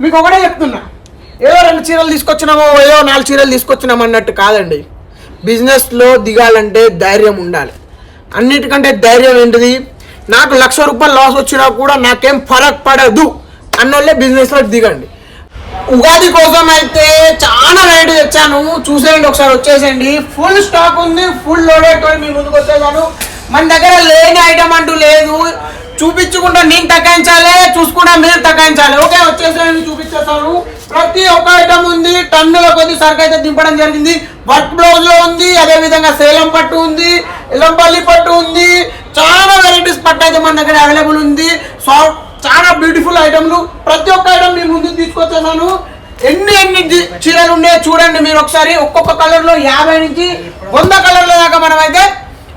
మీకు ఒకటే చెప్తున్నా, ఏదో 2 చీరలు తీసుకొచ్చినామో ఏదో 4 చీరలు తీసుకొచ్చినామో అన్నట్టు కాదండి. బిజినెస్లో దిగాలంటే ధైర్యం ఉండాలి. అన్నిటికంటే ధైర్యం ఏంటిది, నాకు 1,00,000 రూపాయలు లాస్ వచ్చినా కూడా నాకేం ఫరక్ పడదు అన్నోళ్ళే బిజినెస్లో దిగండి. ఉగాది కోసం అయితే చాలా వెరైటీ తెచ్చాను, చూసేయండి ఒకసారి, వచ్చేసేయండి. ఫుల్ స్టాక్ ఉంది, ఫుల్ లోడెడ్ మీ ముందుకు వచ్చేసాను. మన దగ్గర లేని ఐటమ్ అంటూ లేదు. చూపించుకుంటా నేను తగ్గించాలి, చూసుకుంటా మీరు తగ్గించాలి. ఓకే, వచ్చేసేయండి, చూపించేస్తాను. ప్రతి ఒక్క ఐటమ్ ఉంది, టన్నుల కొద్ది సరుకు అయితే దింపడం జరిగింది. వర్క్ బ్లౌజ్ లో ఉంది, అదే విధంగా సేలం పట్టు ఉంది, ఎల్లంపల్లి పట్టు ఉంది, చాలా వెరైటీస్ పట్టు అయితే మన దగ్గర అవైలబుల్ ఉంది. చాలా బ్యూటిఫుల్ ఐటమ్లు, ప్రతి ఒక్క ఐటమ్ మీ ముందుకు తీసుకొచ్చేసాను. ఎన్ని చీరలు ఉన్నాయో చూడండి మీరు ఒకసారి. ఒక్కొక్క కలర్ లో 50 నుంచి 100 కలర్ల దాకా మనం అయితే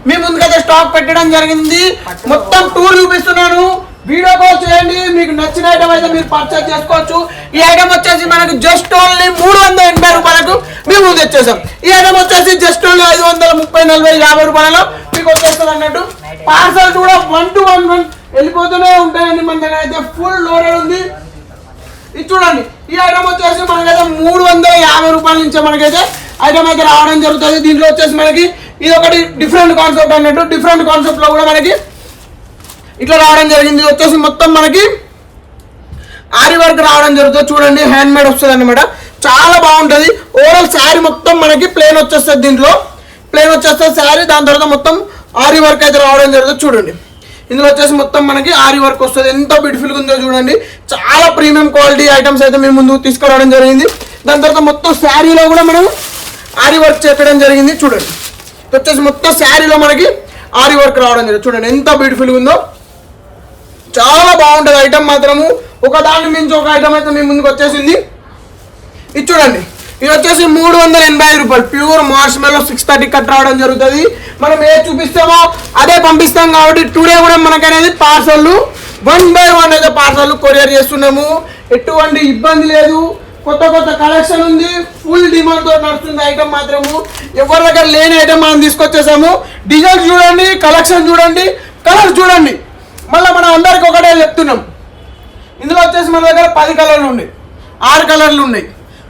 మీ ముందుకైతే స్టాక్ పెట్టడం జరిగింది. మొత్తం టూర్ చూపిస్తున్నాను, వీడియో కాల్ చేయండి. మీకు నచ్చిన ఐటమ్ అయితే మీరు పర్చేస్ చేసుకోవచ్చు. ఈ ఐటమ్ వచ్చేసి మనకు జస్ట్ ఓన్లీ 380 రూపాయలకు మేము ముందు వచ్చేసాం. ఈ ఐటమ్ వచ్చేసి జస్ట్ ఓన్లీ 530, 40, 50 రూపాయలలో మీకు వచ్చేస్తుంది అన్నట్టు. పార్సల్ కూడా 1 to 1 వెళ్ళిపోతూనే ఉంటాయండి. మన దగ్గర అయితే ఫుల్ లోడెడ్ ఉంది. ఇది చూడండి, ఈ ఐటమ్ వచ్చేసి మనకైతే 350 రూపాయల నుంచి మనకైతే ఐటమ్ అయితే రావడం జరుగుతుంది. దీంట్లో వచ్చేసి మనకి ఇది ఒకటి డిఫరెంట్ కాన్సెప్ట్ అన్నట్టు. డిఫరెంట్ కాన్సెప్ట్ లో కూడా మనకి ఇట్లా రావడం జరిగింది. ఇది వచ్చేసి మొత్తం మనకి ఆరి వర్క్ రావడం జరుగుతుంది. చూడండి, హ్యాండ్ మేడ్ వస్తుంది అన్నమాట, చాలా బాగుంటుంది. ఓవరాల్ శారీ మొత్తం మనకి ప్లేన్ వచ్చేస్తుంది, దీంట్లో ప్లేన్ వచ్చేస్తుంది శారీ. దాని తర్వాత మొత్తం ఆరి వర్క్ అయితే రావడం జరుగుతుంది. చూడండి, ఇందులో వచ్చేసి మొత్తం మనకి ఆరి వర్క్ వస్తుంది. ఎంత బ్యూటిఫుల్గా ఉందో చూడండి. చాలా ప్రీమియం క్వాలిటీ ఐటమ్స్ అయితే మేము ముందుకు తీసుకురావడం జరిగింది. దాని తర్వాత మొత్తం శారీలో కూడా మనం ఆరి వర్క్ చెప్పడం జరిగింది. చూడండి, వచ్చేసి మొత్తం శారీలో మనకి ఆరి వర్క్ రావడం జరిగింది. చూడండి ఎంత బ్యూటిఫుల్గా ఉందో, చాలా బాగుంటుంది ఐటమ్ మాత్రము. ఒక దాని మించి ఒక ఐటమ్ అయితే మీ ముందుకు వచ్చేసింది. ఇది చూడండి, ఇది వచ్చేసి 385 రూపాయలు ప్యూర్ మార్ష్మెల్లో 630 కట్ రావడం జరుగుతుంది. మనం ఏ చూపిస్తామో అదే పంపిస్తాం కాబట్టి టుడే కూడా మనకనేది పార్సల్ 1 by 1 అయితే పార్సల్ కొరియర్ చేస్తున్నాము. ఎటువంటి ఇబ్బంది లేదు. కొత్త కొత్త కలెక్షన్ ఉంది, ఫుల్ డిమాండ్ తో నడుస్తుంది ఐటమ్ మాత్రము. ఎవరి దగ్గర లేని ఐటమ్ మనం తీసుకొచ్చేసాము. డిజైన్ చూడండి, కలెక్షన్ చూడండి, కలర్ చూడండి. మళ్ళీ మనం అందరికి ఒకటే చెప్తున్నాం, ఇందులో వచ్చేసి మన దగ్గర 10 కలర్లు ఉన్నాయి, 6 కలర్లు ఉన్నాయి.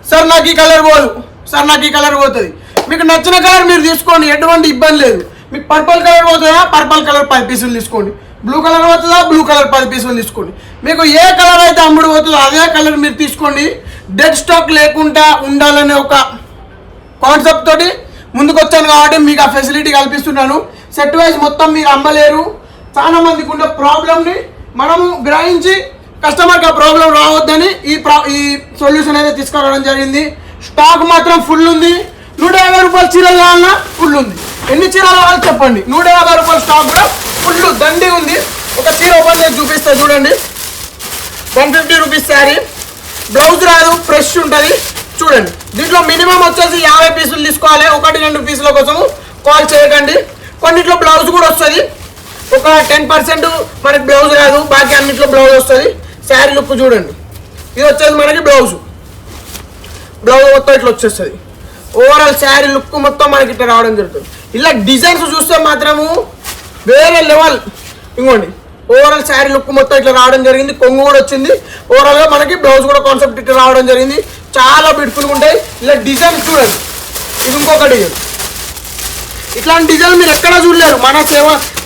సార్ నాకు ఈ కలర్ పోదు, సార్ నాకు ఈ కలర్ పోతుంది. మీకు నచ్చిన కలర్ మీరు తీసుకోండి, ఎటువంటి ఇబ్బంది లేదు. మీకు పర్పుల్ కలర్ పోతుందా, పర్పుల్ కలర్ 10 పీసులు తీసుకోండి. బ్లూ కలర్ పోతుందా, బ్లూ కలర్ 10 పీసులు తీసుకోండి. మీకు ఏ కలర్ అయితే అమ్ముడు పోతుందో అదే కలర్ మీరు తీసుకోండి. డెడ్ స్టాక్ లేకుండా ఉండాలనే ఒక కాన్సెప్ట్ తోటి ముందుకు వచ్చాను కాబట్టి మీకు ఆ ఫెసిలిటీ కల్పిస్తున్నాను. సెట్ వైజ్ మొత్తం మీరు అమ్మలేరు. చాలా మందికి ఉన్న ప్రాబ్లమ్ని మనము గ్రహించి కస్టమర్కి ఆ ప్రాబ్లం రావద్దని ఈ సొల్యూషన్ అయితే తీసుకురావడం జరిగింది. స్టాక్ మాత్రం ఫుల్ ఉంది. 150 రూపాయల చీరలు కావాలన్నా ఫుల్ ఉంది. ఎన్ని చీరలు కావాలి చెప్పండి, 150 రూపాయల స్టాక్ కూడా ఫుల్ దండి ఉంది. ఒక చీర ఓపెన్ చేసి చూపిస్తా చూడండి. 150 రూపీస్ శారీ, బ్లౌజ్ రాదు, ఫ్రెష్ ఉంటుంది. చూడండి, దీంట్లో మినిమం వచ్చేసి 50 పీసులు తీసుకోవాలి. 1-2 పీసుల కోసము కాల్ చేయకండి. కొన్నిట్లో బ్లౌజ్ కూడా వస్తుంది. ఒక 10% మనకి బ్లౌజ్ రాదు, బాకీ అన్నింటిలో బ్లౌజ్ వస్తుంది. శారీ లుక్ చూడండి, ఇది వచ్చేసి మనకి బ్లౌజ్ మొత్తం ఇట్లా వచ్చేస్తుంది. ఓవరాల్ శారీ లుక్ మొత్తం మనకి ఇట్లా రావడం జరుగుతుంది. ఇలా డిజైన్స్ చూస్తే మాత్రము వేరే లెవెల్. ఇంకోండి, ఓవరాల్ శారీ లుక్ మొత్తం ఇట్లా రావడం జరిగింది. కొంగు కూడా వచ్చింది. ఓవరాల్గా మనకి బ్లౌజ్ కూడా కాన్సెప్ట్ ఇట్లా రావడం జరిగింది. చాలా బ్యూటిఫుల్గా ఉంటాయి. ఇలా డిజైన్ చూడండి, ఇది ఇంకొక డిజైన్. ఇట్లాంటి డిజైన్ మీరు ఎక్కడా చూడలేరు.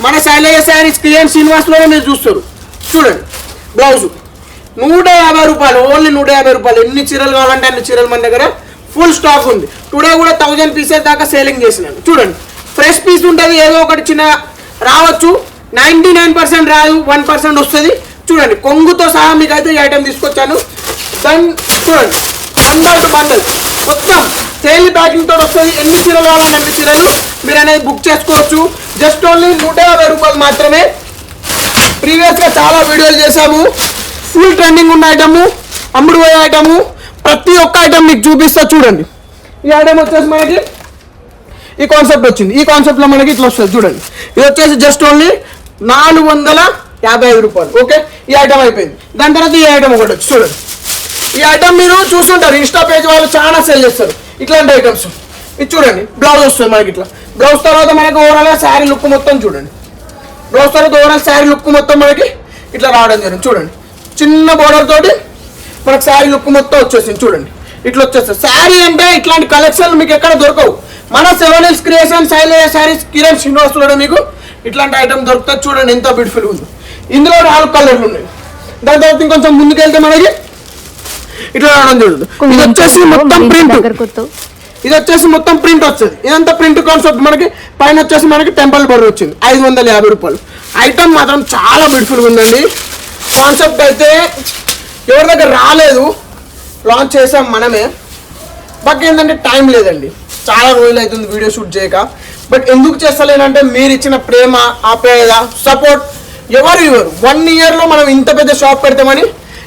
మన శైలయ్య శారీస్ క్రియేషన్ శ్రీనివాస్లోనే మీరు చూస్తారు. చూడండి, బ్లౌజ్ 150 రూపాయలు, ఓన్లీ 150 రూపాయలు. ఎన్ని చీరలు కావాలంటే అన్ని చీరలు మన దగ్గర ఫుల్ స్టాక్ ఉంది. టుడే కూడా 1000 పీసెస్ దాకా సేలింగ్ చేసినాను. చూడండి, ఫ్రెష్ పీస్ ఉంటుంది, ఏదో ఒకటి చిన్న రావచ్చు. 99% రాదు, 1% వస్తుంది. చూడండి, కొంగుతో సహా మీకు అయితే ఈ ఐటమ్ తీసుకొచ్చాను. చూడండి, బండల్ మొత్తం సేల్ ప్యాకింగ్ తోటి వస్తుంది. ఎన్ని చీరలు కావాలంటే అన్ని చీరలు మీరు అనేది బుక్ చేసుకోవచ్చు. జస్ట్ ఓన్లీ 150 రూపాయలు మాత్రమే. ప్రీవియస్గా చాలా వీడియోలు చేశాము. ఫుల్ ట్రెండింగ్ ఉన్న ఐటము, అమ్ముడు పోయే ఐటము, ప్రతి ఒక్క ఐటమ్ మీకు చూపిస్తా. చూడండి, ఈ ఐటమ్ వచ్చేసి మనకి ఈ కాన్సెప్ట్ వచ్చింది. ఈ కాన్సెప్ట్లో మనకి ఇట్లా వస్తుంది. చూడండి, ఇది వచ్చేసి జస్ట్ ఓన్లీ 455 రూపాయలు. ఓకే, ఈ ఐటమ్ అయిపోయింది. దాని తర్వాత ఈ ఐటమ్ ఒకటి వచ్చి చూడండి. ఈ ఐటమ్ మీరు చూస్తుంటారు, ఇన్స్టా పేజ్ వాళ్ళు చాలా సేల్ చేస్తారు ఇట్లాంటి ఐటమ్స్. ఇది చూడండి, బ్లౌజ్ వస్తుంది మనకి ఇట్లా. బ్లౌజ్ తర్వాత మనకి ఓవరాల్గా శారీ లుక్ మొత్తం చూడండి. బ్లౌజ్ తర్వాత ఓవరాల్ శారీ లుక్ మొత్తం మనకి ఇట్లా రావడం జరిగింది. చూడండి, చిన్న బోర్డర్ తోటి మనకు శారీ లుక్ మొత్తం వచ్చేసింది. చూడండి ఇట్లా వచ్చేస్తుంది శారీ. అంటే ఇట్లాంటి కలెక్షన్ మీకు ఎక్కడ దొరకవు. మన 7 Hills క్రియేషన్ శైలజ శారీస్ కిరణ్ శ్రీనివాసులో మీకు ఇట్లాంటి ఐటమ్ దొరుకుతుంది. చూడండి ఎంత బ్యూటిఫుల్ ఉంది. ఇందులో 4 కలర్లు ఉన్నాయి. దాని తర్వాత ఇంకొంచెం ముందుకెళ్తే మనకి ఇట్లా రావడం జరుగుతుంది. ఇది వచ్చేసి మొత్తం ప్రింట్, ఇది వచ్చేసి మొత్తం ప్రింట్ వస్తుంది. ఇదంతా ప్రింట్ కాన్సెప్ట్. మనకి పైన వచ్చేసి మనకి టెంపుల్ బర్ర్ వచ్చింది 550 రూపాయలు. ఐటమ్ మాత్రం చాలా బ్యూటిఫుల్గా ఉందండి. కాన్సెప్ట్ అయితే ఎవరి దగ్గర రాలేదు, లాంచ్ చేసాం మనమే. బట్ ఏంటంటే టైం లేదండి, చాలా రోజులు అవుతుంది వీడియో షూట్ చేయక. బట్ ఎందుకు చేస్తలేనంటే మీరు ఇచ్చిన ప్రేమ, ఆప్యాయత, సపోర్ట్ ఎవరు 1 ఇయర్లో మనం ఇంత పెద్ద షాప్ పెడతామని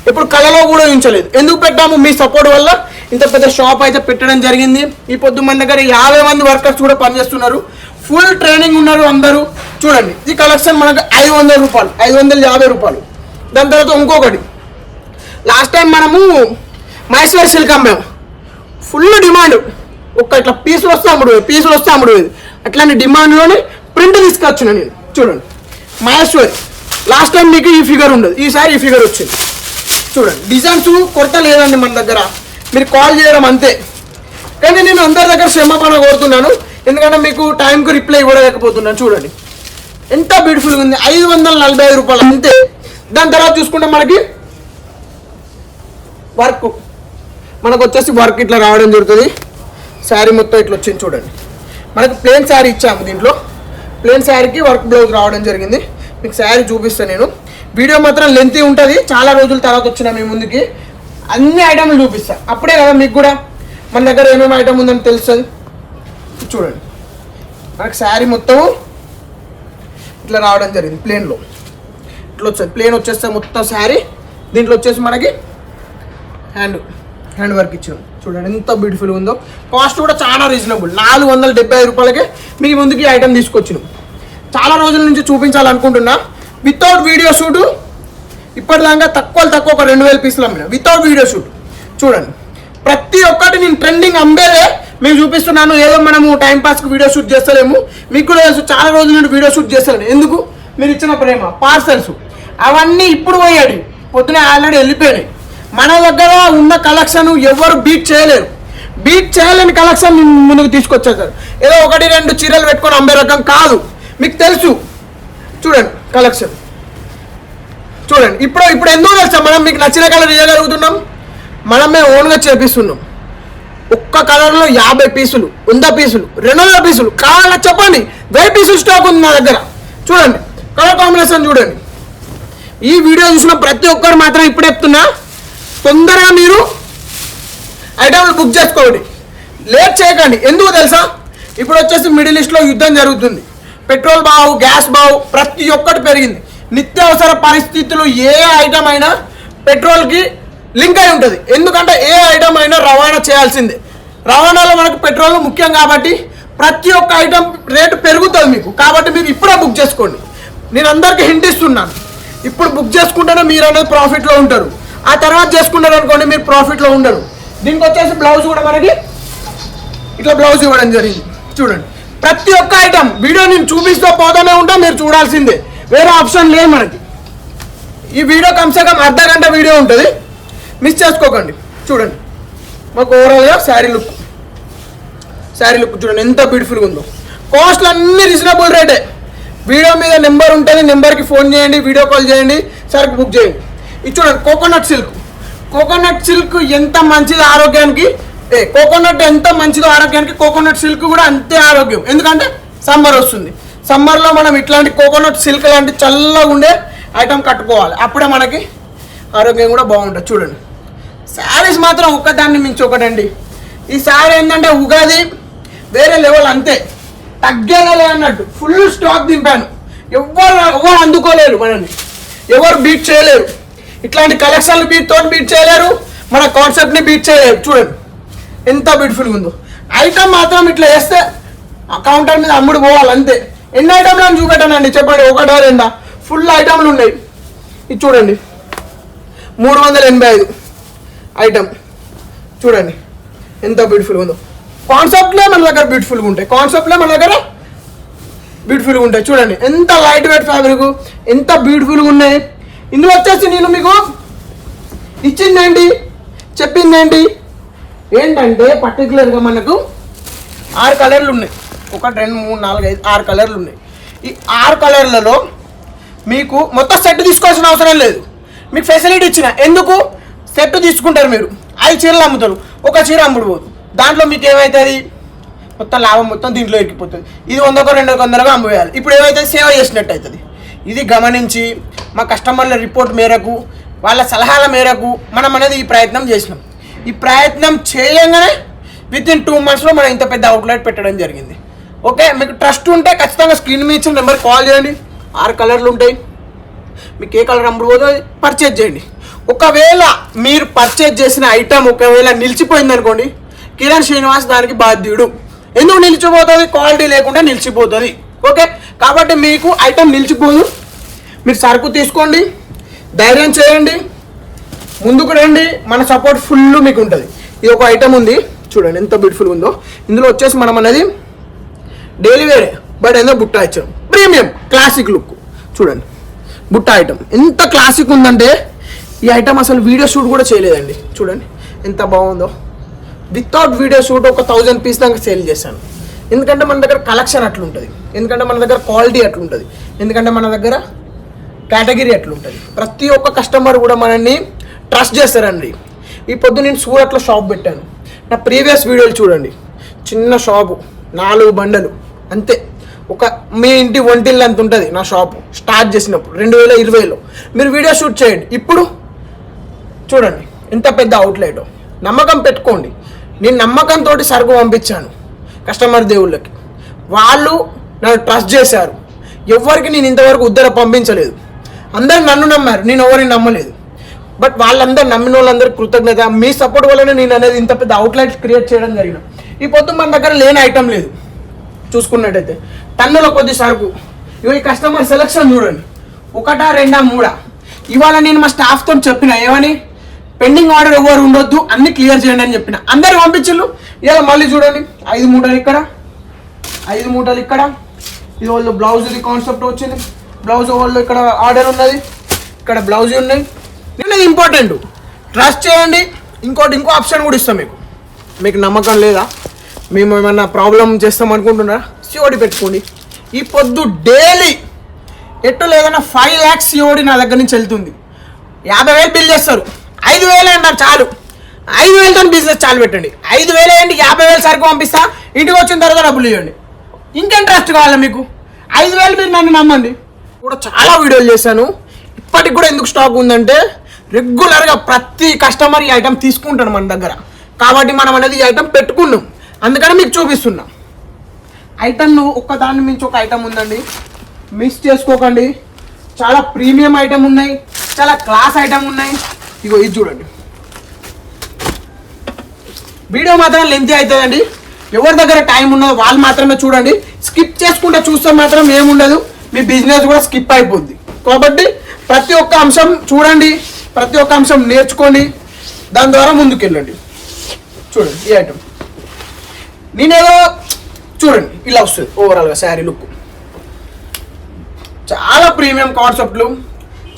ఇప్పుడు కళలో కూడా ఊహించలేదు. ఎందుకు పెట్టాము? మీ సపోర్ట్ వల్ల ఇంత పెద్ద షాప్ అయితే పెట్టడం జరిగింది. ఈ పొద్దు మన దగ్గర 50 మంది వర్కర్స్ కూడా పనిచేస్తున్నారు. ఫుల్ ట్రైనింగ్ ఉన్నారు అందరూ. చూడండి ఈ కలెక్షన్ మనకు 500 రూపాయలు, 550 రూపాయలు. దాని తర్వాత ఇంకొకటి, లాస్ట్ టైం మనము మైసూర్ సిల్క్ అమ్మాము. Full demand. ఒక్క ఇట్లా పీసులు వస్తే అమ్ముడు అట్లాంటి డిమాండ్లోనే ప్రింట్ తీసుకొచ్చిన నేను. చూడండి మహేశ్వరి. లాస్ట్ టైం మీకు ఈ ఫిగర్ ఉండదు, ఈసారి ఈ ఫిగర్ వచ్చింది. చూడండి డిజైన్స్ కొరత లేదండి మన దగ్గర, మీరు కాల్ చేయడం అంతే. కానీ నేను అందరి దగ్గర క్షమాపణ కోరుతున్నాను, ఎందుకంటే మీకు టైంకి రిప్లై ఇవ్వలేకపోతున్నాను. చూడండి ఎంత బ్యూటిఫుల్గా ఉంది. 545 రూపాయలు అంతే. దాని తర్వాత చూసుకుంటే మనకి వర్క్, మనకు వచ్చేసి వర్క్ ఇట్లా రావడం జరుగుతుంది. శారీ మొత్తం ఇట్లా వచ్చింది. చూడండి మనకు ప్లెయిన్ శారీ ఇచ్చాము, దీంట్లో ప్లెయిన్ శారీకి వర్క్ బ్లౌజ్ రావడం జరిగింది. మీకు శారీ చూపిస్తాను నేను. వీడియో మాత్రం లెంతీ ఉంటుంది, చాలా రోజుల తర్వాత వచ్చిన మీ ముందుకి అన్ని ఐటమ్లు చూపిస్తాను. అప్పుడే కదా మీకు కూడా మన దగ్గర ఏమేమి ఐటమ్ ఉందని తెలుస్తుంది. చూడండి మనకు శారీ మొత్తం ఇట్లా రావడం జరిగింది. ప్లెయిన్లో ఇట్లా వచ్చేది. ప్లెయిన్ వచ్చేస్తే మొత్తం శారీ. దీంట్లో వచ్చేసి మనకి హ్యాండ్ వర్క్ ఇచ్చాం. చూడండి ఎంత బ్యూటిఫుల్గా ఉందో. కాస్ట్ కూడా చాలా రీజనబుల్, 475 రూపాయలకే మీకు ముందుకి ఈ ఐటమ్ తీసుకొచ్చినాం. చాలా రోజుల నుంచి చూపించాలనుకుంటున్నా. వితౌట్ వీడియో షూట్ ఇప్పటిదాకా తక్కువ ఒక 2000 పీసులు అమ్మిన వితౌట్ వీడియో షూట్. చూడండి ప్రతి ఒక్కటి నేను ట్రెండింగ్ అమ్మేదే మీకు చూపిస్తున్నాను. ఏదో మనము టైంపాస్కి వీడియో షూట్ చేస్తలేము. మీకు కూడా తెలుసు చాలా రోజుల నుండి వీడియో షూట్ చేస్తాను. ఎందుకు? మీరు ఇచ్చిన ప్రేమ. పార్సల్స్ అవన్నీ ఇప్పుడు పోయాడు, పొద్దునే ఆల్రెడీ వెళ్ళిపోయినాయి. మన దగ్గర ఉన్న కలెక్షన్ ఎవరు బీట్ చేయలేని కలెక్షన్ ముందుకు తీసుకొచ్చేసారు. ఏదో 1-2 చీరలు పెట్టుకొని అమ్మే రకం కాదు, మీకు తెలుసు. చూడండి కలెక్షన్ చూడండి. ఇప్పుడు ఎందుకు తెలుసా మనం మీకు నచ్చిన కలర్ ఇవ్వగలుగుతున్నాం? మనమే ఓన్గా చేపిస్తున్నాం. ఒక్క కలర్లో 50 పీసులు, 100 పీసులు, 200 పీసులు కావాలా చెప్పండి. 1000 పీసులు స్టాక్ ఉంది నా దగ్గర. చూడండి కలర్ కాంబినేషన్ చూడండి. ఈ వీడియో చూసిన ప్రతి ఒక్కరు మాత్రం ఇప్పుడు చెప్తున్నా, తొందరగా మీరు ఐటమ్లు బుక్ చేసుకోండి, లేట్ చేయకండి. ఎందుకు తెలుసా? ఇప్పుడు వచ్చేసి మిడిల్ ఈస్ట్లో యుద్ధం జరుగుతుంది. పెట్రోల్ బావు, గ్యాస్ బావు, ప్రతి ఒక్కటి పెరిగింది. నిత్యావసర పరిస్థితులు ఏ ఐటమ్ అయినా పెట్రోల్కి లింక్ అయి ఉంటుంది. ఎందుకంటే ఏ ఐటమ్ అయినా రవాణా చేయాల్సిందే. రవాణాలో మనకు పెట్రోల్ ముఖ్యం కాబట్టి ప్రతి ఒక్క ఐటమ్ రేటు పెరుగుతుంది మీకు. కాబట్టి మీరు ఇప్పుడే బుక్ చేసుకోండి. నేను అందరికీ హింట్ ఇస్తున్నాను, ఇప్పుడు బుక్ చేసుకుంటేనే మీరు అనేది ప్రాఫిట్లో ఉంటారు. ఆ తర్వాత చేసుకున్నారు అనుకోండి మీరు ప్రాఫిట్లో ఉండరు. దీనికి వచ్చేసి బ్లౌజ్ కూడా మనకి ఇట్లా బ్లౌజ్ ఇవ్వడం జరిగింది. చూడండి ప్రతి ఒక్క ఐటమ్ వీడియో నేను చూపిస్తూ పోతూనే ఉంటా, మీరు చూడాల్సిందే, వేరే ఆప్షన్ లేదు మనకి. ఈ వీడియో కమ్సే కమ్ అర్ధ గంట వీడియో ఉంటుంది, మిస్ చేసుకోకండి. చూడండి మాకు ఓవరాల్గా శారీ లుక్ చూడండి ఎంత బ్యూటిఫుల్గా ఉందో. కాస్ట్లు అన్నీ రీజనబుల్ రేటే. వీడియో మీద నెంబర్ ఉంటుంది, నెంబర్కి ఫోన్ చేయండి, వీడియో కాల్ చేయండి, సరుకు బుక్ చేయండి. ఇది చూడండి కోకోనట్ సిల్క్ ఎంత మంచిది ఆరోగ్యానికి. కోకోనట్ ఎంత మంచిదో ఆరోగ్యానికి, కోకోనట్ సిల్క్ కూడా అంతే ఆరోగ్యం. ఎందుకంటే సమ్మర్ వస్తుంది, సమ్మర్లో మనం ఇట్లాంటి కోకోనట్ సిల్క్ లాంటి చల్లగా ఉండే ఐటమ్ కట్టుకోవాలి, అప్పుడే మనకి ఆరోగ్యం కూడా బాగుంటుంది. చూడండి శారీస్ మాత్రం ఒక్కదాన్ని మించి ఒకటండి. ఈ శారీ ఏంటంటే ఉగాది వేరే లెవెల్, అంతే తగ్గేదలే అన్నట్టు. ఫుల్ స్టాక్ దింపాను, ఎవరు అందుకోలేరు మనల్ని, ఎవరు బీట్ చేయలేరు. ఇట్లాంటి కలెక్షన్లు బీట్ చేయలేరు, మన కాన్సెప్ట్ని బీట్ చేయలేరు. చూడండి ఎంత బ్యూటిఫుల్గా ఉందో. ఐటమ్ మాత్రం ఇట్లా వేస్తే కౌంటర్ మీద అమ్ముడు పోవాలి అంతే. ఎన్ని ఐటమ్లు అని చూపెట్టానండి చెప్పండి, 1-2 ఫుల్ ఐటమ్లు ఉన్నాయి. ఇది చూడండి 385 ఐటమ్. చూడండి ఎంత బ్యూటిఫుల్గా ఉందో. కాన్సెప్ట్లే మన దగ్గర బ్యూటిఫుల్గా ఉంటాయి. చూడండి ఎంత లైట్ వెయిట్ ఫ్యాబ్రిక్, ఎంత బ్యూటిఫుల్గా ఉన్నాయి. ఇందులో వచ్చేసి నేను మీకు ఇచ్చిందేంటి, చెప్పిందేంటి ఏంటంటే పర్టికులర్గా మనకు 6 కలర్లు ఉన్నాయి. 1 2 3 4 5 6 కలర్లు ఉన్నాయి. ఈ 6 కలర్లలో మీకు మొత్తం సెట్ తీసుకోవాల్సిన అవసరం లేదు. మీకు ఫెసిలిటీ ఇచ్చిన ఎందుకు సెట్ తీసుకుంటారు, మీరు 5 చీరలు అమ్ముతారు, 1 చీర అమ్ముడుపోదు. దాంట్లో మీకు ఏమవుతుంది, మొత్తం లాభం మొత్తం దీంట్లో ఎక్కిపోతుంది. ఇది 100కో 200కో అమ్మువేయాలి. ఇప్పుడు ఏమైతే సేవ చేసినట్టు అవుతుంది. ఇది గమనించి మా కస్టమర్ల రిపోర్ట్ మేరకు, వాళ్ళ సలహాల మేరకు మనం అనేది ఈ ప్రయత్నం చేసినాం. ఈ ప్రయత్నం చేయగానే వితిన్ 2 monthsలో మనం ఇంత పెద్ద అవుట్లెట్ పెట్టడం జరిగింది. ఓకే, మీకు ట్రస్ట్ ఉంటే ఖచ్చితంగా స్క్రీన్ మీద ఇచ్చిన నెంబర్ కాల్ చేయండి. 6 కలర్లు ఉంటాయి. మీకు ఏ కలర్ అమ్ముడుపోదో పర్చేజ్ చేయండి. ఒకవేళ మీరు పర్చేజ్ చేసిన ఐటమ్ ఒకవేళ నిలిచిపోయింది అనుకోండి, కిరణ్ శ్రీనివాస్ దానికి బాధ్యుడు. ఎందుకు నిలిచిపోతుంది, క్వాలిటీ లేకుండా నిలిచిపోతుంది. ఓకే, కాబట్టి మీకు ఐటమ్ నిలిచిపోదు. మీరు సరుకు తీసుకోండి, ధైర్యం చేయండి, ముందుకు రండి. మన సపోర్ట్ ఫుల్ మీకు ఉంటుంది. ఇది ఒక ఐటమ్ ఉంది చూడండి ఎంత బ్యూటిఫుల్ ఉందో. ఇందులో వచ్చేసి మనం అనేది డైలీ వేరే బట్ ఏదో బుట్ట ఇచ్చాం, ప్రీమియం క్లాసిక్ లుక్. చూడండి బుట్ట ఐటమ్ ఎంత క్లాసిక్ ఉందంటే ఈ ఐటమ్ అసలు వీడియో షూట్ కూడా చేయలేదండి. చూడండి ఎంత బాగుందో. వితౌట్ వీడియో షూట్ ఒక 1000 పీస్ దాకా సేల్ చేశాను. ఎందుకంటే మన దగ్గర కలెక్షన్ అట్లుంటుంది, ఎందుకంటే మన దగ్గర క్వాలిటీ అట్లుంటుంది, ఎందుకంటే మన దగ్గర కేటగిరీ అట్లుంటుంది. ప్రతి ఒక్క కస్టమర్ కూడా మనల్ని ట్రస్ట్ చేస్తారండి. ఈ పొద్దు నేను సూరత్లో షాప్ పెట్టాను. నా ప్రీవియస్ వీడియోలు చూడండి. చిన్న షాపు, 4 బండలు అంతే. మీ ఇంటి ఒంటిల్లు అంత ఉంటుంది నా షాపు స్టార్ట్ చేసినప్పుడు 2020లో. మీరు వీడియో షూట్ చేయండి. ఇప్పుడు చూడండి ఎంత పెద్ద అవుట్లెట్. నమ్మకం పెట్టుకోండి. నేను నమ్మకంతో సరుకు పంపించాను కస్టమర్ దేవుళ్ళకి. వాళ్ళు నన్ను ట్రస్ట్ చేశారు. ఎవరికి నేను ఇంతవరకు ఉద్దర పంపించలేదు. అందరు నన్ను నమ్మారు, నేను ఎవరిని నమ్మలేదు. బట్ వాళ్ళందరూ నమ్మిన వాళ్ళందరికీ కృతజ్ఞత. మీ సపోర్ట్ వల్లనే నేను అనేది ఇంత పెద్ద అవుట్లెట్ క్రియేట్ చేయడం జరిగిన. ఈ పొద్దు మన దగ్గర లేని ఐటమ్ లేదు. చూసుకున్నట్టయితే టన్నుల కొద్ది సరుకు. ఈ కస్టమర్ సెలెక్షన్ చూడండి, 1 2 3. ఇవాళ నేను మా స్టాఫ్తో చెప్పిన ఏమని, పెండింగ్ ఆర్డర్ ఎవరు ఉండొద్దు, అన్ని క్లియర్ చేయండి అని చెప్పిన. అందరు పంపించు. ఇలా మళ్ళీ చూడండి 5 మూటలు ఇక్కడ, 5 మూటలు ఇక్కడ. ఇది వాళ్ళు బ్లౌజ్ కాన్సెప్ట్ వచ్చింది. బ్లౌజ్ వాళ్ళు ఇక్కడ ఆర్డర్ ఉన్నది, ఇక్కడ బ్లౌజ్ ఉన్నాయి. నేను ఇంపార్టెంట్ ట్రస్ట్ చేయండి. ఇంకో ఆప్షన్ కూడా ఇస్తాం మీకు. మీకు నమ్మకం లేదా, మేము ఏమన్నా ప్రాబ్లం చేస్తాం అనుకుంటున్నారా, సిఓడి పెట్టుకోండి. ఈ పొద్దు డైలీ ఎట్టు లేదన్నా 5 lakhs సిఓడి నా దగ్గర నుంచి వెళ్తుంది. 50,000 బిల్ చేస్తారు, 5,000 అన్నారు చాలు. 5,000తో బిజినెస్ చాలు పెట్టండి. 5,000 ఏంటి, 50,000 సరుకు పంపిస్తా, ఇంటికి వచ్చిన తర్వాత డబ్బులు ఇవ్వండి. ఇంకేం ట్రస్ట్ కావాలా మీకు? 5,000 మీరు నన్ను నమ్మండి. కూడా చాలా వీడియోలు చేశాను. ఇప్పటికి కూడా ఎందుకు స్టాక్ ఉందంటే రెగ్యులర్గా ప్రతి కస్టమర్ ఈ ఐటమ్ తీసుకుంటాడు మన దగ్గర. కాబట్టి మనం అనేది ఈ ఐటమ్ పెట్టుకున్నాం, అందుకని మీకు చూపిస్తున్నాం. ఐటమ్ ఒక్కదాన్ని మించి ఒక ఐటమ్ ఉందండి, మిస్ చేసుకోకండి. చాలా ప్రీమియం ఐటమ్ ఉన్నాయి, చాలా క్లాస్ ఐటమ్ ఉన్నాయి. ఇగో ఇది చూడండి. వీడియో మాత్రం లెంతీ అవుతుందండి. ఎవరి దగ్గర టైం ఉన్నదో వాళ్ళు మాత్రమే చూడండి. స్కిప్ చేసుకుంటే చూస్తే మాత్రం ఏముండదు, మీ బిజినెస్ కూడా స్కిప్ అయిపోద్ది. కాబట్టి ప్రతి ఒక్క అంశం చూడండి, ప్రతి ఒక్క అంశం నేర్చుకోండి, దాని ద్వారా ముందుకెళ్ళండి. చూడండి ఈ ఐటమ్ నేనేదో చూడండి ఇలా వస్తుంది ఓవరాల్గా శారీ లుక్. చాలా ప్రీమియం కాన్సెప్ట్లు,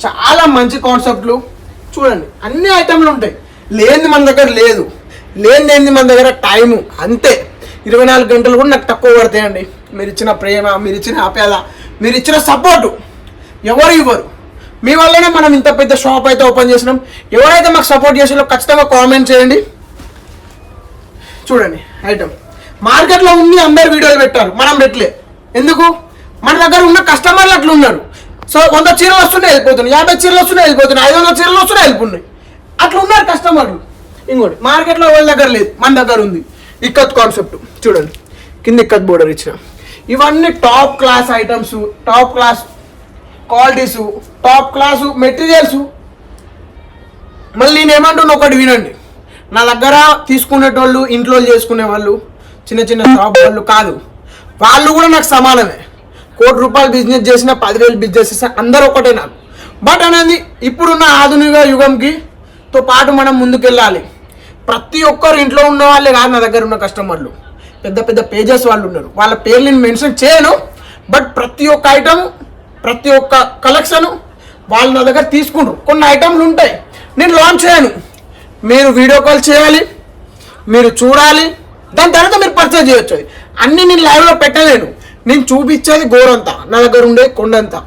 చాలా మంచి కాన్సెప్ట్లు. చూడండి అన్ని ఐటమ్లు ఉంటాయి. లేనిది మన దగ్గర లేదు, లేనిది మన దగ్గర టైము అంతే. 24 గంటలు కూడా నాకు తక్కువ పడతాయండి. మీరు ఇచ్చిన ప్రేమ, మీరు ఇచ్చిన ఆప్యాయత, మీరు ఇచ్చిన సపోర్టు ఎవరు ఇవ్వరు. మీ వల్లనే మనం ఇంత పెద్ద షాప్ అయితే ఓపెన్ చేసినాం. ఎవరైతే మాకు సపోర్ట్ చేసారో ఖచ్చితంగా కామెంట్ చేయండి. చూడండి ఐటమ్ మార్కెట్లో ఉంది, అందరు వీడియోలు పెట్టారు, మనం పెట్టలే. ఎందుకు? మన దగ్గర ఉన్న కస్టమర్లు అట్లా ఉన్నారు. సో 100 చీరలు వస్తున్నాయి వెళ్ళిపోతున్నాయి, 50 చీరలు వస్తున్నాయి వెళ్ళిపోతున్నాయి, 500 చీరలు వస్తున్నాయి వెళ్ళిపోతున్నాయి. అట్లా ఉన్నారు కస్టమర్లు. ఇంకోటి మార్కెట్లో వాళ్ళ దగ్గర లేదు, మన దగ్గర ఉంది. ఇక్కత్ కాన్సెప్ట్ చూడండి, కింద ఇక్కత్ బోర్డర్ ఇచ్చిన. ఇవన్నీ top class items, top class qualities, top class materials. మళ్ళీ నేను ఏమంటున్నా ఒకటి వినండి, నా దగ్గర తీసుకునేటోళ్ళు ఇంట్లో చేసుకునే వాళ్ళు, చిన్న చిన్న షాప్ వాళ్ళు కాదు, వాళ్ళు కూడా నాకు సమానమే. 1 కోటి రూపాయలు బిజినెస్ చేసిన, 10,000 బిజినెస్ చేసిన అందరూ ఒకటే నాకు. బట్ అనేది ఇప్పుడున్న ఆధునిక యుగంకితో పాటు మనం ముందుకెళ్ళాలి. ప్రతి ఒక్కరు ఇంట్లో ఉన్న వాళ్ళే కాదు నా దగ్గర ఉన్న కస్టమర్లు, పెద్ద పెద్ద పేజెస్ వాళ్ళు ఉన్నారు. వాళ్ళ పేర్లు నేను మెన్షన్ చేయను, బట్ ప్రతి ఒక్క ఐటమ్, ప్రతి ఒక్క కలెక్షన్ వాళ్ళు నా దగ్గర తీసుకుంటారు. కొన్ని ఐటమ్లు ఉంటాయి నేను లాంచ్ చేయను. మీరు వీడియో కాల్ చేయాలి, మీరు చూడాలి, దాని తర్వాత మీరు పర్చేజ్ చేయొచ్చు. అన్నీ నేను లైవ్లో పెట్టలేను. నేను చూపించేది గోరంతా, నా దగ్గర ఉండే కొండంతా.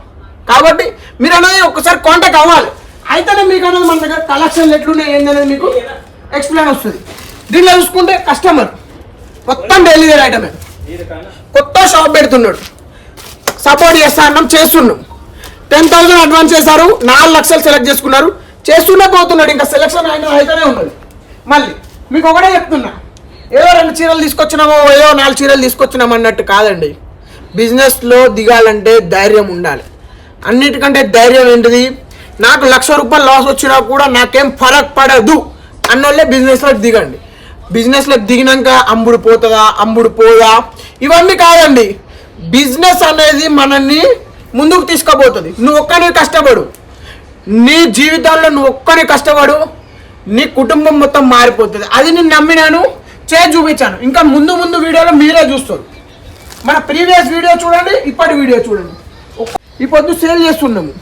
కాబట్టి మీరు అనేది ఒక్కసారి కాంటాక్ట్ అవ్వాలి. అయితేనే మీకు అనేది మన దగ్గర కలెక్షన్లు ఎట్లున్నాయి ఏంటనేది మీకు ఎక్స్ప్లెయిన్ వస్తుంది. దీనిలో చూసుకుంటే కస్టమర్ మొత్తం డైలీ వేర్ ఐటమే. కొత్త షాప్ పెడుతున్నాడు, సపోర్ట్ చేస్తా అన్నాం, చేస్తున్నాం. 10,000 అడ్వాన్స్ చేశారు, 4 లక్షలు సెలెక్ట్ చేసుకున్నారు, చేస్తూనే పోతున్నాడు. ఇంకా సెలెక్షన్ అయితేనే ఉన్నది. మళ్ళీ మీకు ఒకటే చెప్తున్నా, ఏదో 2 చీరలు తీసుకొచ్చినామో, ఏదో 4 చీరలు తీసుకొచ్చినాం అన్నట్టు కాదండి. బిజినెస్లో దిగాలంటే ధైర్యం ఉండాలి. అన్నిటికంటే ధైర్యం ఏంటిది? నాకు ₹1,00,000 లాస్ వచ్చినా కూడా నాకేం ఫరక్ పడదు అన్నోళ్ళే బిజినెస్లో దిగండి. బిజినెస్లో దిగినాక అమ్ముడు పోతుందా, అమ్ముడు పోదా, ఇవన్నీ కాదండి. బిజినెస్ అనేది మనల్ని ముందుకు తీసుకుపోతుంది. నువ్వు ఒక్కనే కష్టపడు, నీ జీవితంలో నువ్వు ఒక్కనే కష్టపడు, నీ కుటుంబం మొత్తం మారిపోతుంది. అది నేను నమ్మినాను, చేసి చూపించాను. ఇంకా ముందు ముందు వీడియోలో మీరే చూస్తారు. మన ప్రీవియస్ వీడియో చూడండి, ఇప్పటి వీడియో చూడండి. ఈ పొద్దు సేల్ చేస్తున్నాము.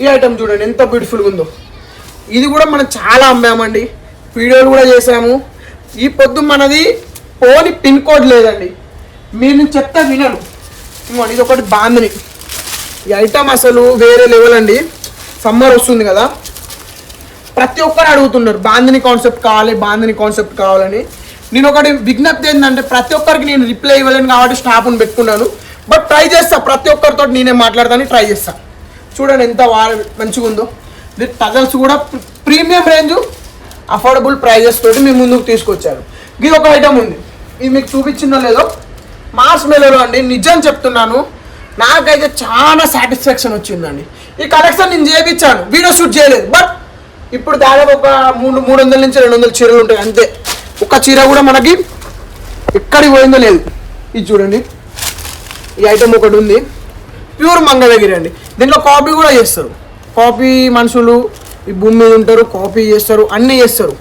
ఈ ఐటమ్ చూడండి ఎంత బ్యూటిఫుల్గా ఉందో. ఇది కూడా మనం చాలా అమ్మామండి, వీడియోలు కూడా చేసాము. ఈ పొద్దు మనది పోని పిన్ కోడ్ లేదండి. మీరు నేను చెప్తా వినను. ఇది ఒకటి బాందిని. ఈ ఐటమ్ అసలు వేరే లెవెల్ అండి. సమ్మర్ వస్తుంది కదా, ప్రతి ఒక్కరు అడుగుతున్నారు బాందిని కాన్సెప్ట్ కావాలి, బాందిని కాన్సెప్ట్ కావాలని. నేను ఒకటి విజ్ఞప్తి ఏంటంటే, ప్రతి ఒక్కరికి నేను రిప్లై ఇవ్వలేను కాబట్టి స్టాఫ్ని పెట్టుకున్నాను. బట్ ట్రై చేస్తా, ప్రతి ఒక్కరితో నేనే మాట్లాడతాను, ట్రై చేస్తా. చూడండి ఎంత మంచిగా ఉందో. ఇది టజల్స్ కూడా ప్రీమియం రేంజ్, అఫోర్డబుల్ ప్రైజెస్ తోటి మీ ముందుకు తీసుకొచ్చారు. ఇది ఒక ఐటమ్ ఉంది, ఇది మీకు చూపించిందో లేదో, మాస్ మెలోలో అండి. నిజం చెప్తున్నాను, నాకైతే చాలా సాటిస్ఫాక్షన్ వచ్చిందండి. ఈ కలెక్షన్ నేను చేయించాను, వీడియో షూట్ చేయలేదు. బట్ ఇప్పుడు దాదాపు ఒక 300 నుంచి 200 చీరలు ఉంటాయి అంతే. ఒక చీర కూడా మనకి ఎక్కడికి పోయిందో లేదు. ఇది చూడండి, ఈ ఐటమ్ ఒకటి ఉంది, ప్యూర్ మంగళగిరి అండి. దీంట్లో కాపీ కూడా చేస్తారు. కాపీ మనుషులు ఈ భూమి మీద ఉంటారు, కాపీ చేస్తారు, అన్నీ చేస్తారు.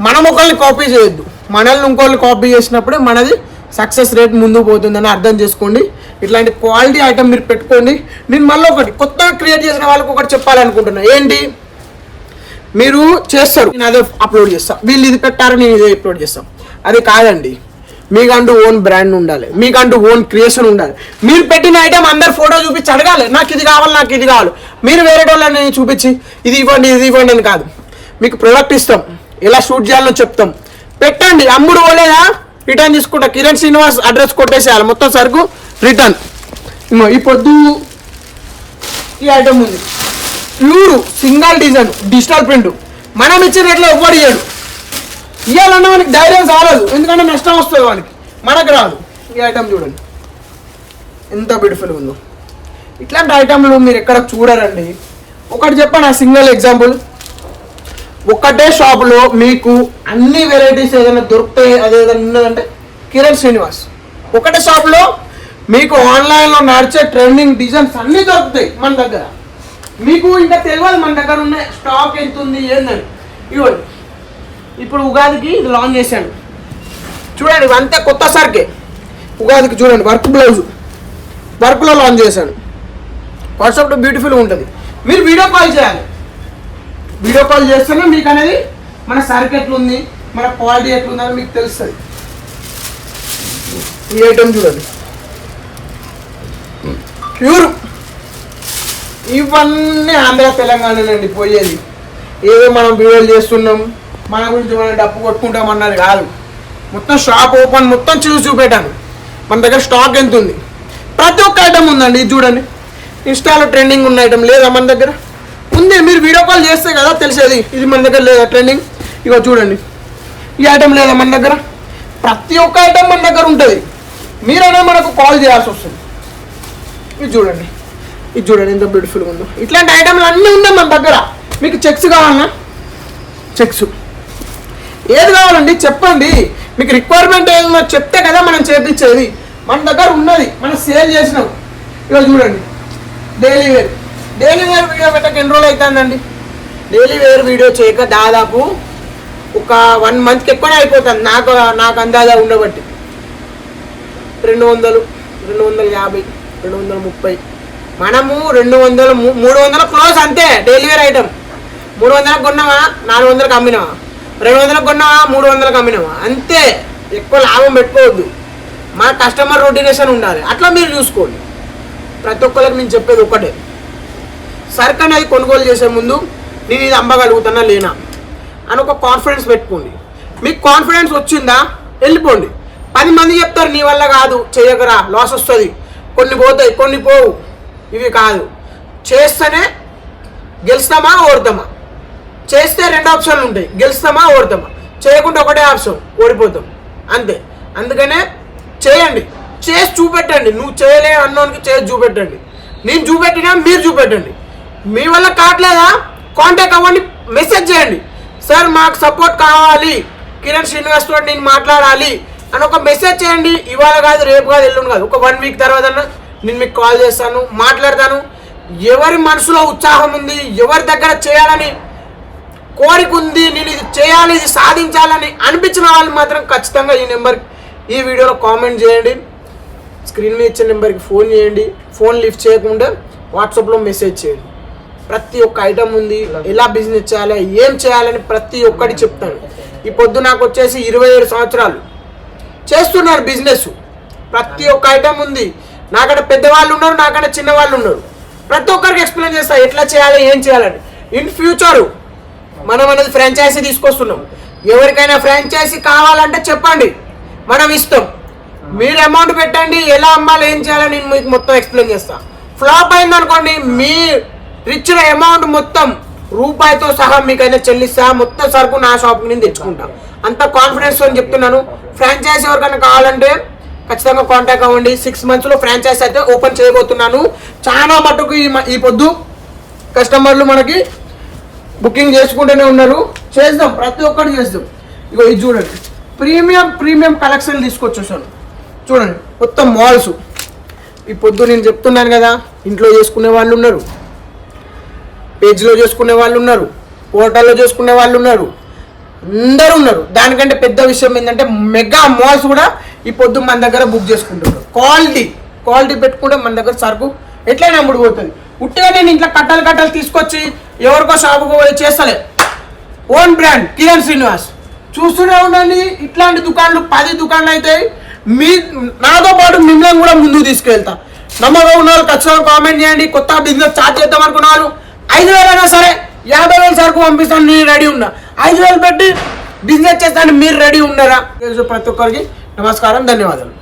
మనం ఒకరిని కాపీ చేయొద్దు, మనల్ని ఇంకోళ్ళు కాపీ చేసినప్పుడే మనది సక్సెస్ రేట్ ముందుకు పోతుందని అర్థం చేసుకోండి. ఇట్లాంటి క్వాలిటీ ఐటమ్ మీరు పెట్టుకోండి. నేను మళ్ళీ ఒకటి కొత్తగా క్రియేట్ చేసిన వాళ్ళకి ఒకటి చెప్పాలనుకుంటున్నా. ఏంటి, మీరు చేస్తారు, నేను అదే అప్లోడ్ చేస్తాను. వీళ్ళు ఇది పెట్టారు, నేను ఇదే అప్లోడ్ చేస్తాను. అది కాదండి, మీకంటూ ఓన్ బ్రాండ్ ఉండాలి, మీకంటూ ఓన్ క్రియేషన్ ఉండాలి. మీరు పెట్టిన ఐటమ్ అందరు ఫోటో చూపించి అడగాలి, నాకు ఇది కావాలి, నాకు ఇది కావాలి. మీరు వేరే వాళ్ళని చూపించి ఇది ఇవ్వండి, ఇది ఇవ్వండి అని కాదు. మీకు ప్రొడక్ట్ ఇస్తాం, ఎలా షూట్ చేయాలో చెప్తాం, పెట్టండి. అమ్ముడు పోలేదా రిటర్న్ తీసుకుంటా. కిరణ్ శ్రీనివాస్ అడ్రస్ కొట్టేసేయాలి, మొత్తం సరుకు రిటర్న్. ఈ పొద్దు ఈ ఐటమ్ ఉంది, pure single design digital print. మనం ఇచ్చిన రేట్లో ఎవ్వడు ఇయ్యాడు. ఇవ్వాలన్నా మనకి ధైర్యం చాలదు, ఎందుకంటే నష్టం వస్తుంది వానికి, మనకు రాదు. ఈ ఐటమ్ చూడండి ఎంత బ్యూటిఫుల్గా ఉందో. ఇట్లాంటి ఐటమ్లు మీరు ఎక్కడ చూడరండి. ఒకటి చెప్పండి, ఆ సింగిల్ ఎగ్జాంపుల్. ఒకటే షాపులో మీకు అన్ని వెరైటీస్ ఏదైనా దొరుకుతాయి, అదేదైనా ఉన్నదంటే కిరణ్ శ్రీనివాస్. ఒకటే షాప్లో మీకు ఆన్లైన్లో నడిచే ట్రెండింగ్ డిజైన్స్ అన్నీ దొరుకుతాయి మన దగ్గర. మీకు ఇంకా తెలియదు మన దగ్గర ఉన్న స్టాక్ ఎంత ఉంది ఏందని. ఇవ్వండి, ఇప్పుడు ఉగాదికి ఇది లాంచ్ చేశాను చూడండి, అంతే కొత్త సరికే. ఉగాదికి చూడండి, వర్క్ బ్లౌజ్ వర్క్లో లాంచ్ చేశాను. కాన్సెప్ట్ బ్యూటిఫుల్గా ఉంటుంది. మీరు వీడియో కాల్ చేయాలి, వీడియో కాల్ చేస్తేనే మీకు అనేది మన సరుకు ఎట్లుంది, మన క్వాలిటీ ఎట్లుందని మీకు తెలుస్తుంది. ఈ ఐటమ్ చూడండి, ప్యూర్. ఇవన్నీ ఆంధ్ర తెలంగాణలోండి పోయేది. ఏదో మనం వీడియోలు చేస్తున్నాం, మన గురించి మనం డప్పు కొట్టుకుంటాం అన్నది కాదు. మొత్తం షాప్ ఓపెన్, మొత్తం చూపెట్టాను. మన దగ్గర స్టాక్ ఎంత ఉంది, ప్రతి ఒక్క ఐటమ్ ఉందండి. ఇది చూడండి, ఇన్స్టాలో ట్రెండింగ్ ఉన్న ఐటమ్ లేదా మన దగ్గర ఉంది. మీరు వీడియో కాల్ చేస్తే కదా తెలిసేది ఇది మన దగ్గర లేదా ట్రెండింగ్. ఇగో చూడండి, ఈ ఐటమ్ లేదా మన దగ్గర. ప్రతి ఒక్క ఐటమ్ మన దగ్గర ఉంటుంది, మీరైనా మనకు కాల్ చేయాల్సి వస్తుంది. ఇది చూడండి, ఇది చూడండి ఎంత బ్యూటిఫుల్గా ఉందో. ఇట్లాంటి ఐటమ్లు అన్నీ ఉన్నాయి మన దగ్గర. మీకు చెక్స్ కావాలన్నా చెక్స్, ఏది కావాలండి చెప్పండి. మీకు రిక్వైర్మెంట్ ఏదో చెప్తే కదా మనం చేపించేది. మన దగ్గర ఉన్నది, మనం సేల్ చేసినాం. ఇక చూడండి, daily wear. Daily wear video పెట్టక ఎన్ని రోజులు అవుతుందండి. డైలీ వేర్ వీడియో చేయక దాదాపు ఒక 1 మంత్కి ఎక్కువనే అయిపోతుంది నాకు అందాజా ఉండబట్టి. 200, 250, 230, మనము 200, 300 క్లోజ్ అంతే డైలీ వేర్ ఐటమ్. 300కి కొన్నావా 400కి అమ్మినావా, 200కి కొన్నావా 300కి అమ్మినావా, అంతే. ఎక్కువ లాభం పెట్టుకోవద్దు. మన కస్టమర్ రొటేషన్ ఉండాలి. అట్లా మీరు చూసుకోండి. ప్రతి ఒక్కరికి నేను చెప్పేది ఒకటే, సరుకు అనేది కొనుగోలు చేసే ముందు నేను ఇది అమ్మగలుగుతానా లేనా అని ఒక కాన్ఫిడెన్స్ పెట్టుకోండి. మీకు కాన్ఫిడెన్స్ వచ్చిందా వెళ్ళిపోండి. 10 మంది చెప్తారు నీ వల్ల కాదు, చేయకరా, లాస్ వస్తుంది, కొన్ని పోతాయి కొన్ని పోవు. ఇవి కాదు. చేస్తేనే గెలుస్తామా ఓడతామా. చేస్తే 2 ఆప్షన్లు ఉంటాయి, గెలుస్తామా ఓడతామా. చేయకుండా ఒకటే ఆప్షన్, ఓడిపోతాం అంతే. అందుకనే చేయండి, చేసి చూపెట్టండి. నువ్వు చేయలే అన్నోనికి చేసి చూపెట్టండి. నేను చూపెట్టినా మీరు చూపెట్టండి. మీ వల్ల కావట్లేదా కాంటాక్ట్ అవ్వండి, మెసేజ్ చేయండి. సార్ మాకు సపోర్ట్ కావాలి, కిరణ్ శ్రీనివాస్ తోటి నేను మాట్లాడాలి అని ఒక మెసేజ్ చేయండి. ఇవాళ కాదు, రేపు కాదు, ఎల్లుండి కాదు, ఒక 1 వీక్ తర్వాత నేను మీకు కాల్ చేస్తాను, మాట్లాడతాను. ఎవరి మనసులో ఉత్సాహం ఉంది, ఎవరి దగ్గర చేయాలని కోరిక ఉంది, నేను ఇది చేయాలి, ఇది సాధించాలని అనిపించిన వాళ్ళు మాత్రం ఖచ్చితంగా ఈ వీడియోలో కామెంట్ చేయండి. స్క్రీన్ మీద ఇచ్చిన నెంబర్కి ఫోన్ చేయండి. ఫోన్ లిఫ్ట్ చేయకుండా వాట్సాప్లో మెసేజ్ చేయండి. ప్రతి ఒక్క ఐటమ్ ఉంది, ఎలా బిజినెస్ చేయాలి, ఏం చేయాలని ప్రతి ఒక్కటి చెప్తాను. ఈ పొద్దు నాకు వచ్చేసి 27 సంవత్సరాలు చేస్తున్నారు బిజినెస్. ప్రతి ఒక్క ఐటమ్ ఉంది. నాకన్నా పెద్దవాళ్ళు ఉన్నారు, నాకన్నా చిన్నవాళ్ళు ఉన్నారు. ప్రతి ఒక్కరికి ఎక్స్ప్లెయిన్ చేస్తా ఎట్లా చేయాలి, ఏం చేయాలని. ఇన్ ఫ్యూచరు మనం అనేది ఫ్రాంచైజీ తీసుకొస్తున్నాం. ఎవరికైనా ఫ్రాంచైజీ కావాలంటే చెప్పండి, మనం ఇస్తాం. మీరు అమౌంట్ పెట్టండి, ఎలా అమ్మాలి, ఏం చేయాలని నేను మీకు మొత్తం ఎక్స్ప్లెయిన్ చేస్తా. ఫ్లాప్ అయిందనుకోండి, మీ ఇచ్చిన అమౌంట్ మొత్తం రూపాయితో సహా మీకైనా చెల్లిస్తా. మొత్తం సరుకు నా షాప్ నుంచి తెచ్చుకుంటా. అంత కాన్ఫిడెన్స్ అని చెప్తున్నాను. ఫ్రాంచైజీ ఎవరికైనా కావాలంటే ఖచ్చితంగా కాంటాక్ట్ అవ్వండి. 6 monthsలో ఫ్రాంచైజీ అయితే ఓపెన్ చేయబోతున్నాను. చాలా మటుకు ఈ పొద్దు కస్టమర్లు మనకి బుకింగ్ చేసుకుంటూనే ఉన్నారు. చేద్దాం, ప్రతి ఒక్కటి చేద్దాం. ఇగో ఇది చూడండి, ప్రీమియం కలెక్షన్ తీసుకొచ్చేసాను. చూడండి, మొత్తం మాల్స్. ఈ పొద్దు నేను చెప్తున్నాను కదా, ఇంట్లో చేసుకునే వాళ్ళు ఉన్నారు, పేజ్లో చేసుకునే వాళ్ళు ఉన్నారు, పోర్టల్లో చేసుకునే వాళ్ళు ఉన్నారు, అందరూ ఉన్నారు. దానికంటే పెద్ద విషయం ఏంటంటే మెగా మాల్స్ కూడా ఈ పొద్దు మన దగ్గర బుక్ చేసుకుంటున్నారు. క్వాలిటీ పెట్టుకుంటే మన దగ్గర సరుకు ఎట్లయినా అమ్ముడుపోతుంది. ఉట్టిగా నేను ఇంట్లో కట్టలు తీసుకొచ్చి ఎవరికో షాపుకో పోయి చేస్తలే. Own brand Kiran Srinivas. చూస్తూనే ఉండండి, ఇట్లాంటి దుకాణాలు 10 దుకాణాలు అవుతాయి. నాతో పాటు మిమ్మల్ని కూడా ముందుకు తీసుకెళ్తా. నమ్మకం ఉన్న వాళ్ళు ఖచ్చితంగా కామెంట్ చేయండి. కొత్త బిజినెస్ స్టార్ట్ చేద్దాం అనుకున్న వాళ్ళు 5,000 అయినా సరే 50,000 సరుకు పంపిస్తాను, నేను రెడీ ఉన్నా. 5,000 పెట్టి బిజినెస్ చేస్తాను, మీరు రెడీ ఉన్నారా? ప్రతి ఒక్కరికి నమస్కారం, ధన్యవాదాలు.